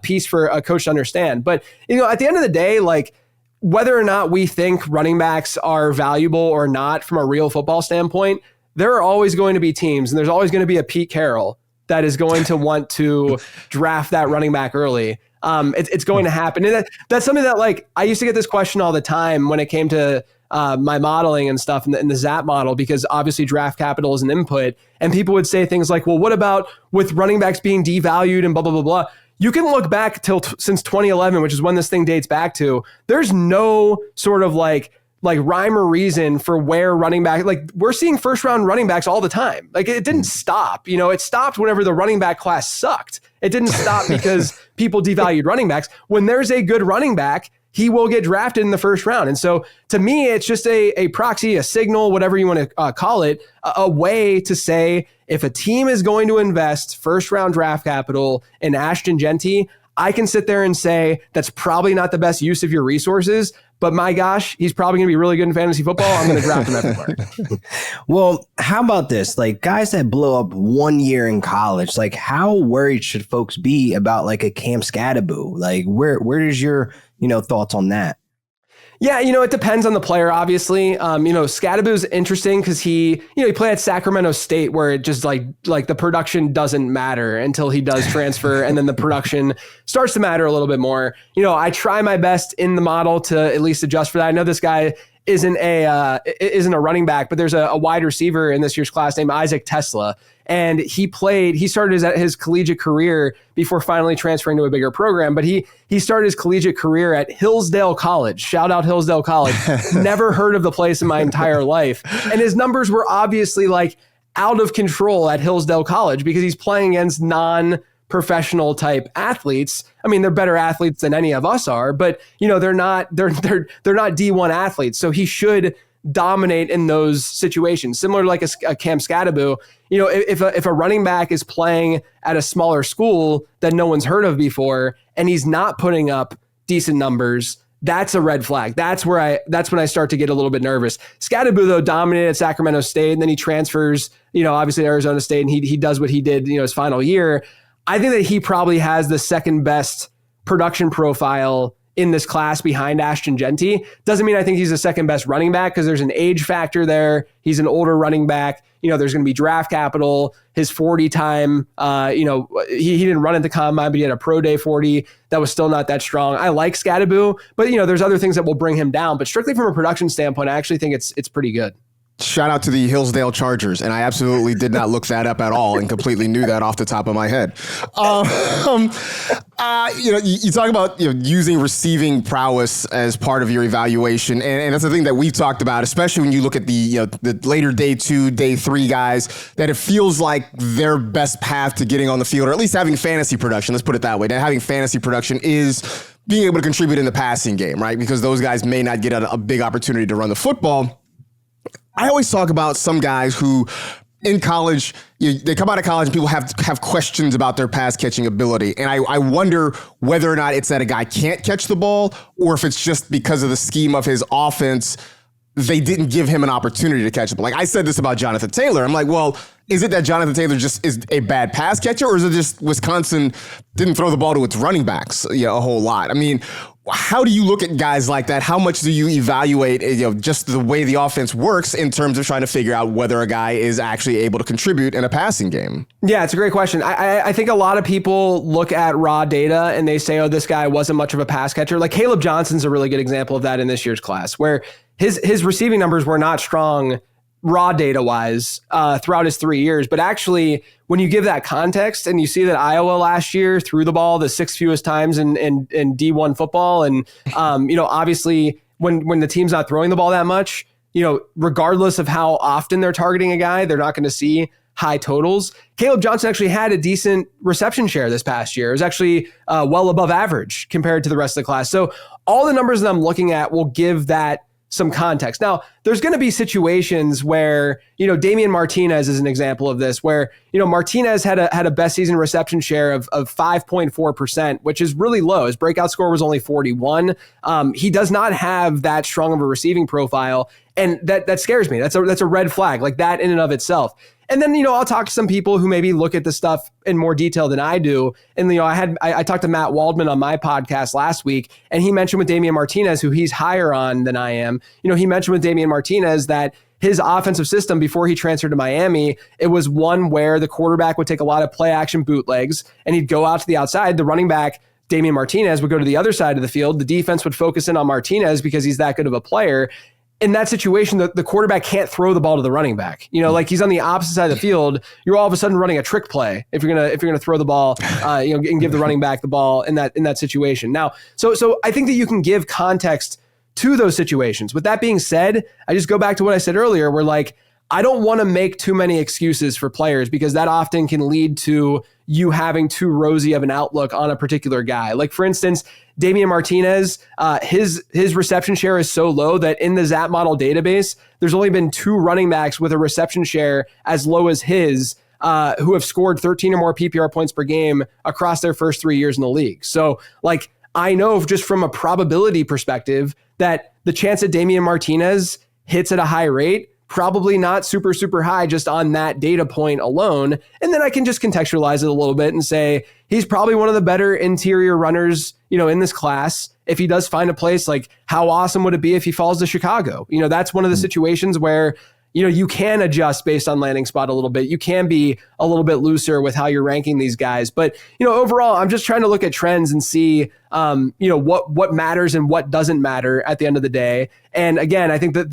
piece for a coach to understand. But, at the end of the day, like, whether or not we think running backs are valuable or not from a real football standpoint, there are always going to be teams, and there's always going to be a Pete Carroll that is going to want to draft that running back early. It's going to happen. And that's something that, like, I used to get this question all the time when it came to my modeling and stuff in the ZAP model, because obviously draft capital is an input. And people would say things like, well, what about with running backs being devalued and blah, blah, blah, blah. You can look back since 2011, which is when this thing dates back to. There's no sort of like rhyme or reason for where running back, like we're seeing first round running backs all the time. Like it didn't stop, it stopped whenever the running back class sucked. It didn't stop because people devalued running backs. When there's a good running back, he will get drafted in the first round. And so to me, it's just a proxy, a signal, whatever you want to call it, a way to say, if a team is going to invest first round draft capital in Ashton Genty, I can sit there and say that's probably not the best use of your resources, but my gosh, he's probably going to be really good in fantasy football. I'm going to draft him everywhere. Well, how about this? Like guys that blow up 1 year in college, like how worried should folks be about like a Cam Scadaboo? Like where is your, thoughts on that? Yeah, it depends on the player, obviously. Scadaboo's interesting because he played at Sacramento State, where it just like the production doesn't matter until he does transfer, and then the production starts to matter a little bit more. I try my best in the model to at least adjust for that. I know this guy isn't a running back, but there's a wide receiver in this year's class named Isaac Tesla. And he started his collegiate career before finally transferring to a bigger program. But he started his collegiate career at Hillsdale College. Shout out Hillsdale College. Never heard of the place in my entire life. And his numbers were obviously like out of control at Hillsdale College because he's playing against non-professional type athletes. I mean, they're better athletes than any of us are, but they're not D1 athletes. So he should dominate in those situations, similar to like a Cam Scadaboo. If a running back is playing at a smaller school that no one's heard of before, and he's not putting up decent numbers, that's a red flag. That's when I start to get a little bit nervous. Scadaboo, though, dominated at Sacramento State, and then he transfers, obviously to Arizona State, and he does what he did, his final year. I think that he probably has the second best production profile in this class behind Ashton Genty. Doesn't mean I think he's the second best running back, because there's an age factor there. He's an older running back. There's going to be draft capital. His 40 time, he didn't run at the combine, but he had a pro day 40 that was still not that strong. I like Scadaboo, but there's other things that will bring him down. But strictly from a production standpoint, I actually think it's pretty good. Shout out to the Hillsdale Chargers, and I absolutely did not look that up at all and completely knew that off the top of my head. You talk about using receiving prowess as part of your evaluation, and that's the thing that we've talked about, especially when you look at the later day 2, day 3 guys, that it feels like their best path to getting on the field, or at least having fantasy production, let's put it that way, that having fantasy production is being able to contribute in the passing game, right? Because those guys may not get a big opportunity to run the football. I always talk about some guys who in college, they come out of college and people have questions about their pass catching ability. And I wonder whether or not it's that a guy can't catch the ball or if it's just because of the scheme of his offense, they didn't give him an opportunity to catch the ball. Like I said this about Jonathan Taylor. I'm like, well, is it that Jonathan Taylor just is a bad pass catcher, or is it just Wisconsin didn't throw the ball to its running backs a whole lot? I mean, how do you look at guys like that? How much do you evaluate just the way the offense works in terms of trying to figure out whether a guy is actually able to contribute in a passing game? Yeah, it's a great question. I think a lot of people look at raw data and they say, oh, this guy wasn't much of a pass catcher. Like Kaleb Johnson's a really good example of that in this year's class, where his receiving numbers were not strong raw data wise throughout his 3 years. But actually, when you give that context and you see that Iowa last year threw the ball the 6th fewest times in D1 football, and obviously when the team's not throwing the ball that much, regardless of how often they're targeting a guy, they're not going to see high totals. Kaleb Johnson actually had a decent reception share this past year. It was actually well above average compared to the rest of the class. So all the numbers that I'm looking at will give that some context. Now, there's going to be situations where, Damian Martinez is an example of this, where, Martinez had a best season reception share of 5.4%, which is really low. His breakout score was only 41. He does not have that strong of a receiving profile. And that scares me. That's a red flag, like that in and of itself. And then, I'll talk to some people who maybe look at the stuff in more detail than I do. And, I talked to Matt Waldman on my podcast last week, and he mentioned with Damian Martinez, who he's higher on than I am, he mentioned with Damian Martinez that his offensive system before he transferred to Miami, it was one where the quarterback would take a lot of play action bootlegs and he'd go out to the outside. The running back, Damian Martinez, would go to the other side of the field. The defense would focus in on Martinez because he's that good of a player. In that situation, the quarterback can't throw the ball to the running back. Like he's on the opposite side of the field. You're all of a sudden running a trick play if you're gonna throw the ball, and give the running back the ball in that situation. Now, so I think that you can give context to those situations. With that being said, I just go back to what I said earlier, where like I don't want to make too many excuses for players because that often can lead to you having too rosy of an outlook on a particular guy. Like for instance, Damian Martinez, his reception share is so low that in the ZAP Model database, there's only been 2 running backs with a reception share as low as his who have scored 13 or more PPR points per game across their first 3 years in the league. So like I know just from a probability perspective that the chance that Damian Martinez hits at a high rate, probably not super, super high just on that data point alone. And then I can just contextualize it a little bit and say, he's probably one of the better interior runners, in this class. If he does find a place, like how awesome would it be if he falls to Chicago? That's one of the situations where, you can adjust based on landing spot a little bit. You can be a little bit looser with how you're ranking these guys. But, overall, I'm just trying to look at trends and see, what matters and what doesn't matter at the end of the day. And again, I think that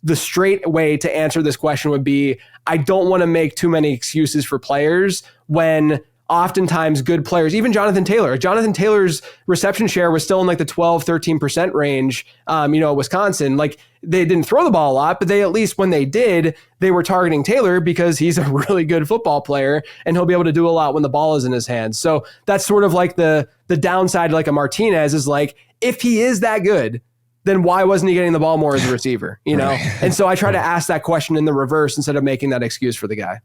the straight way to answer this question would be, I don't want to make too many excuses for players when oftentimes good players, even Jonathan Taylor's reception share was still in like the 12-13% range, at Wisconsin. Like they didn't throw the ball a lot, but they, at least when they did, they were targeting Taylor because he's a really good football player and he'll be able to do a lot when the ball is in his hands. So that's sort of like the downside, like a Martinez is like, if he is that good, then why wasn't he getting the ball more as a receiver? Right. And so I try to ask that question in the reverse instead of making that excuse for the guy.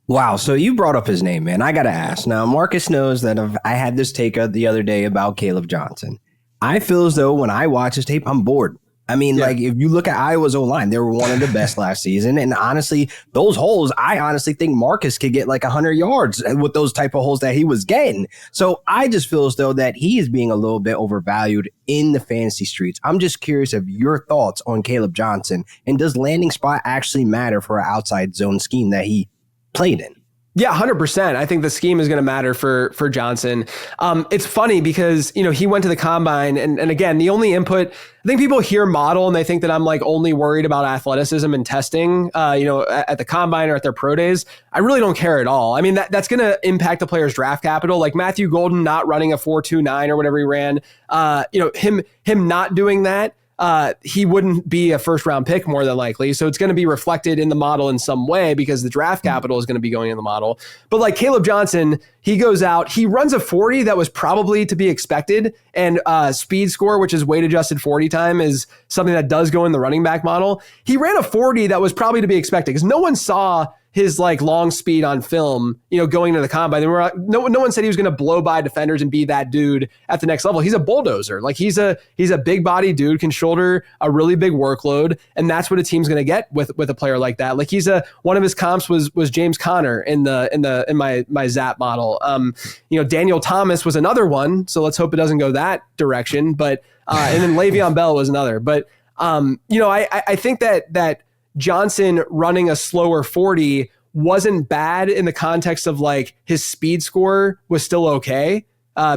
Wow. So you brought up his name, man. I got to ask. Now, Marcus knows that I had this take the other day about Kaleb Johnson. I feel as though when I watch his tape, I'm bored. I mean, like if you look at Iowa's O-line, they were one of the best last season. And honestly, those holes, I honestly think Marcus could get like 100 yards with those type of holes that he was getting. So I just feel as though that he is being a little bit overvalued in the fantasy streets. I'm just curious of your thoughts on Kaleb Johnson. And does landing spot actually matter for an outside zone scheme that he played in? Yeah, 100%. I think the scheme is going to matter for Johnson. It's funny because, he went to the combine and again, the only input, I think people hear model and they think that I'm like only worried about athleticism and testing, at the combine or at their pro days. I really don't care at all. I mean, that's going to impact the player's draft capital. Like Matthew Golden not running a 4.29 or whatever he ran, him not doing that. He wouldn't be a first round pick more than likely. So it's going to be reflected in the model in some way because the draft capital is going to be going in the model. But like Kaleb Johnson, he goes out, he runs a 40 that was probably to be expected. And speed score, which is weight adjusted 40 time, is something that does go in the running back model. He ran a 40 that was probably to be expected because no one saw his like long speed on film, going to the combine. No one said he was going to blow by defenders and be that dude at the next level. He's a bulldozer. Like he's a big body dude, can shoulder a really big workload. And that's what a team's going to get with a player like that. Like one of his comps was James Conner in my ZAP model. Daniel Thomas was another one. So let's hope it doesn't go that direction. But, and then Le'Veon Bell was another, but I think that Johnson running a slower 40 wasn't bad in the context of like his speed score was still okay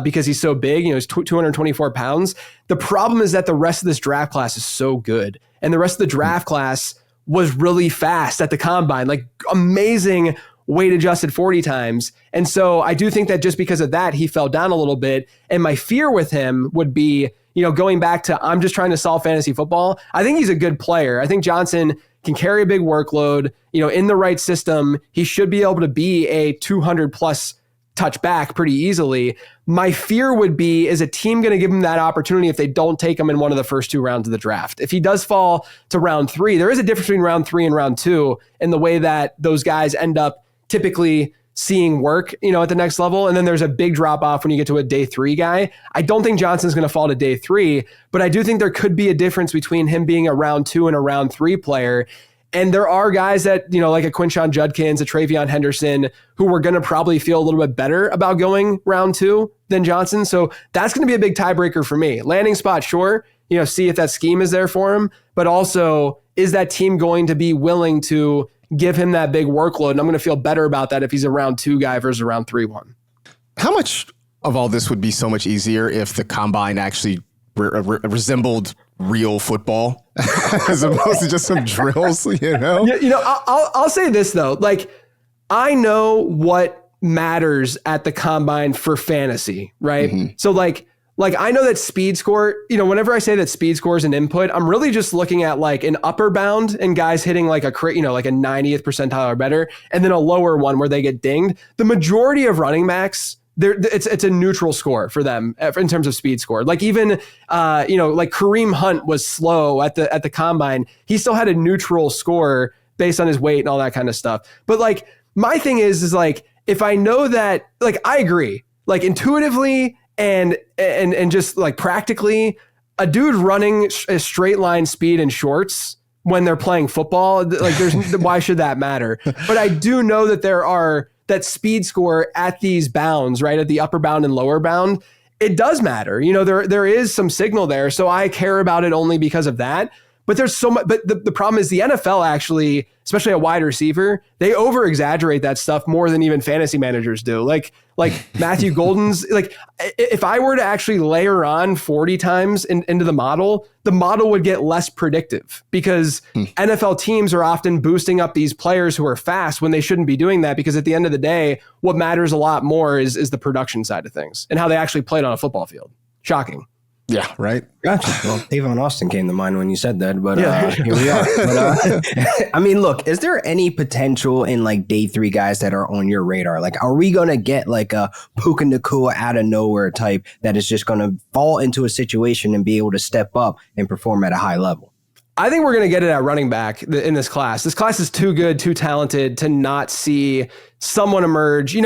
because he's so big, he's 224 pounds. The problem is that the rest of this draft class is so good. And the rest of the draft class was really fast at the combine, like amazing weight adjusted 40 times. And so I do think that just because of that, he fell down a little bit. And my fear with him would be, going back to, I'm just trying to solve fantasy football. I think he's a good player. I think Johnson can carry a big workload, in the right system. He should be able to be a 200 plus touch back pretty easily. My fear would be, is a team going to give him that opportunity if they don't take him in one of the first 2 rounds of the draft? If he does fall to round 3, there is a difference between round 3 and round 2 in the way that those guys end up typically seeing work, at the next level. And then there's a big drop off when you get to a day 3 guy. I don't think Johnson's going to fall to day 3, but I do think there could be a difference between him being a round 2 and a round 3 player. And there are guys that, like a Quinshon Judkins, a Travion Henderson, who were going to probably feel a little bit better about going round 2 than Johnson. So that's going to be a big tiebreaker for me. Landing spot, sure, see if that scheme is there for him, but also is that team going to be willing to give him that big workload? And I'm going to feel better about that if he's a round 2 guy versus a round 3 one. How much of all this would be so much easier if the combine actually resembled real football as opposed to just some drills, I'll say this though. Like, I know what matters at the combine for fantasy, right? Mm-hmm. So like I know that speed score, whenever I say that speed score is an input, I'm really just looking at like an upper bound and guys hitting like like a 90th percentile or better, and then a lower one where they get dinged. The majority of running backs, it's a neutral score for them in terms of speed score. Like even, like Kareem Hunt was slow at the combine. He still had a neutral score based on his weight and all that kind of stuff. But like, my thing is like, if I know that, like, I agree, like intuitively, and just like practically, a dude running a straight line speed in shorts when they're playing football, like why should that matter? But I do know that that speed score at these bounds, right, at the upper bound and lower bound, it does matter. There is some signal there. So I care about it only because of that. But there's so much, but the problem is the NFL actually, especially a wide receiver, they over exaggerate that stuff more than even fantasy managers do. Like Matthew Golden's, like if I were to actually layer on 40 times into the model would get less predictive because NFL teams are often boosting up these players who are fast when they shouldn't be doing that, because at the end of the day, what matters a lot more is the production side of things and how they actually played on a football field. Shocking. Yeah, right. Gotcha. Well, Tavon Austin came to mind when you said that, but here we are. But, I mean, look, is there any potential in like day 3 guys that are on your radar? Like, are we going to get like a Puka Nacua out of nowhere type that is just going to fall into a situation and be able to step up and perform at a high level? I think we're going to get it at running back in this class. This class is too good, too talented to not see someone emerge.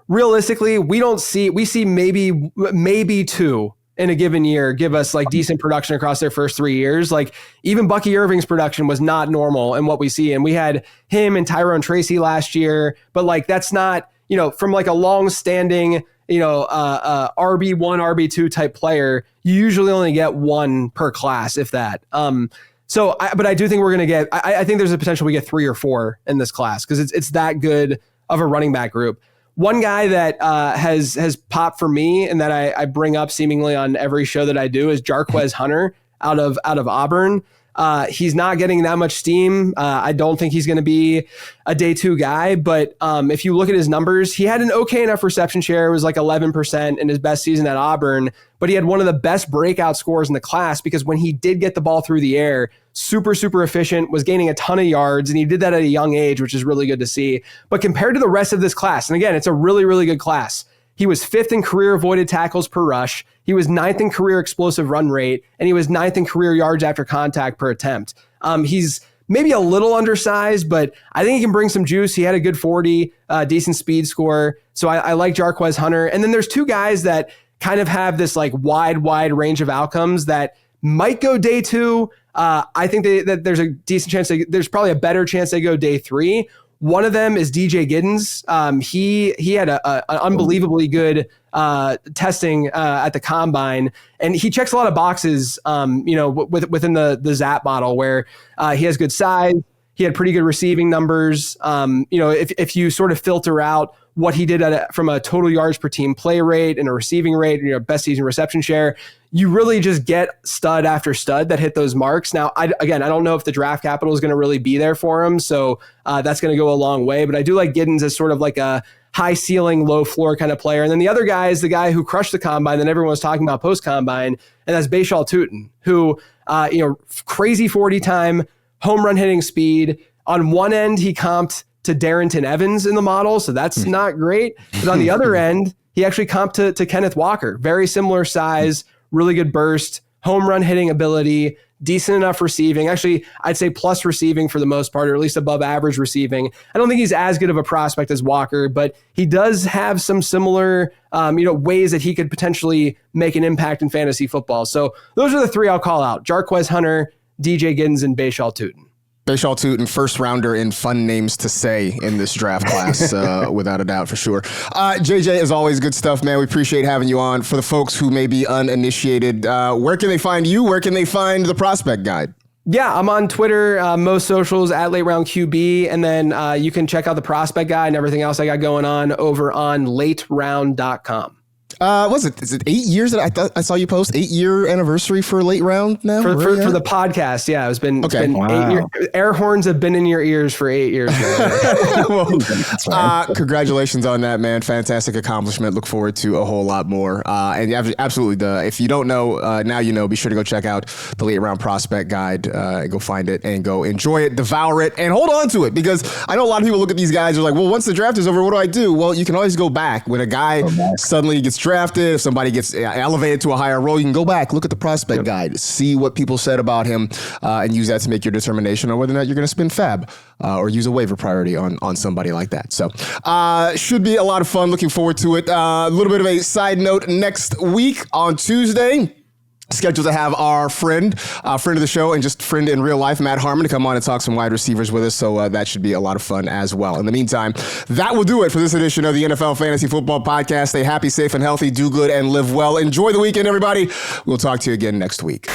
Realistically, we see maybe 2 in a given year give us like decent production across their first 3 years. Like even Bucky Irving's production was not normal in what we see. And we had him and Tyrone Tracy last year, but like, that's not, from like a long standing, RB1, RB2 type player, you usually only get 1 per class, if that. But I do think we're going to get, I think there's a potential we get 3 or 4 in this class because it's that good of a running back group. One guy that has popped for me and that I bring up seemingly on every show that I do is Jarquez Hunter out of Auburn. He's not getting that much steam. I don't think he's going to be a day 2 guy, but if you look at his numbers, he had an okay enough reception share. It was like 11% in his best season at Auburn, but he had one of the best breakout scores in the class because when he did get the ball through the air, super, super efficient, was gaining a ton of yards, and he did that at a young age, which is really good to see. But compared to the rest of this class, and again, it's a really, really good class, he was 5th in career avoided tackles per rush. He was 9th in career explosive run rate, and he was 9th in career yards after contact per attempt. He's maybe a little undersized, but I think he can bring some juice. He had a good 40, decent speed score. So I like Jarquez Hunter. And then there's 2 guys that kind of have this like wide range of outcomes that might go day 2. I think that there's a decent chance, there's probably a better chance they go day 3. One of them is DJ Giddens. He had an unbelievably good testing at the combine, and he checks a lot of boxes. Within the ZAP model, where he has good size, he had pretty good receiving numbers. If you sort of filter out what he did from a total yards per team play rate and a receiving rate, best season reception share, you really just get stud after stud that hit those marks. Now, I don't know if the draft capital is going to really be there for him, so that's going to go a long way. But I do like Giddens as sort of like a high ceiling, low floor kind of player. And then the other guy is the guy who crushed the combine that everyone was talking about post combine, and that's Deshaun Watson, who crazy 40 time, home run hitting speed. On one end, he comped to Darrington Evans in the model, so that's not great. But on the other end, he actually comped to Kenneth Walker, very similar size, really good burst, home run hitting ability, decent enough receiving. Actually, I'd say plus receiving for the most part, or at least above average receiving. I don't think he's as good of a prospect as Walker, but he does have some similar ways that he could potentially make an impact in fantasy football. So those are the 3 I'll call out: Jarquez Hunter, DJ Giddens, and Deshaun Watson. Deshaun Watson, first rounder in fun names to say in this draft class, without a doubt, for sure. JJ, as always, good stuff, man. We appreciate having you on. For the folks who may be uninitiated, where can they find you? Where can they find the Prospect Guide? Yeah, I'm on Twitter, most socials at Late Round QB, and then you can check out the Prospect Guide and everything else I got going on over on lateround.com. Is it 8 years that I saw you post 8-year anniversary for Late Round now? For the podcast. Yeah, it's been 8 years. Air horns have been in your ears for 8 years. Congratulations on that, man. Fantastic accomplishment. Look forward to a whole lot more. And absolutely, if you don't know, now you know, be sure to go check out the Late Round Prospect Guide, go find it and go enjoy it, devour it, and hold on to it, because I know a lot of people look at these guys and are like, well, once the draft is over, what do I do? Well, you can always go back. When a guy suddenly gets drafted, if somebody gets elevated to a higher role, you can go back, look at the Prospect Guide, see what people said about him, and use that to make your determination on whether or not you're going to spin fab or use a waiver priority on somebody like that. So should be a lot of fun. Looking forward to it. A little bit of a side note: next week on Tuesday, scheduled to have our friend of the show and just friend in real life, Matt Harmon, to come on and talk some wide receivers with us. So that should be a lot of fun as well. In the meantime, that will do it for this edition of the NFL Fantasy Football Podcast. Stay happy, safe, and healthy. Do good and live well. Enjoy the weekend, everybody. We'll talk to you again next week.